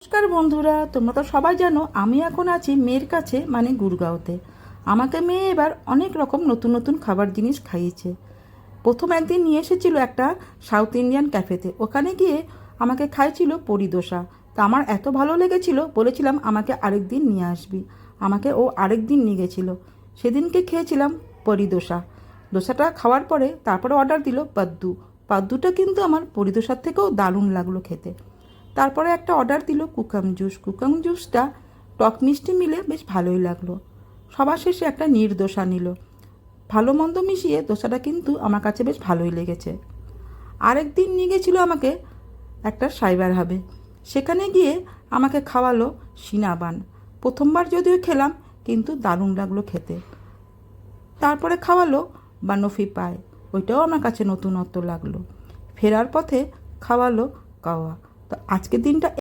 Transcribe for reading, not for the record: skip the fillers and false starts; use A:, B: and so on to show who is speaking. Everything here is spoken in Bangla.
A: নমস্কার বন্ধুরা, তোমরা তো সবাই জানো আমি এখন আছি মেয়ের কাছে, মানে গুরগাঁওতে। আমাকে মেয়ে এবার অনেক রকম নতুন নতুন খাবার জিনিস খাইয়েছে। প্রথম একদিন নিয়ে এসেছিল একটা সাউথ ইন্ডিয়ান ক্যাফেতে। ওখানে গিয়ে আমাকে খাইছিল পরি দোসা। তা আমার এত ভালো লেগেছিল, বলেছিলাম আমাকে আরেক দিন নিয়ে আসবি। আমাকে ও আরেক দিন নিয়ে গেছিলো। সেদিনকে খেয়েছিলাম পরি দোসা। দোসাটা খাওয়ার পরে তারপরে অর্ডার দিল পাদ্দু। পাদ্দুটা কিন্তু আমার পরি দোসার থেকেও দারুণ লাগলো খেতে। তারপরে একটা অর্ডার দিল কুকাম জুস। কুকাম জুসটা টক মিষ্টি মিলে বেশ ভালোই লাগলো। সবার শেষে একটা নির্দোসা নিল। ভালো মন্দ মিশিয়ে দোসাটা কিন্তু আমার কাছে বেশ ভালোই লেগেছে। আরেক দিন নিয়ে গেছিলো আমাকে একটা সাইবার হাবে। সেখানে গিয়ে আমাকে খাওয়ালো সিনাবান। প্রথমবার যদিও খেলাম, কিন্তু দারুণ লাগলো খেতে। তারপরে খাওয়ালো বানফি পায়, ওইটাও আমার কাছে নতুনত্ব লাগলো। ফেরার পথে খাওয়ালো কাওয়া। তো আজকের দিনটা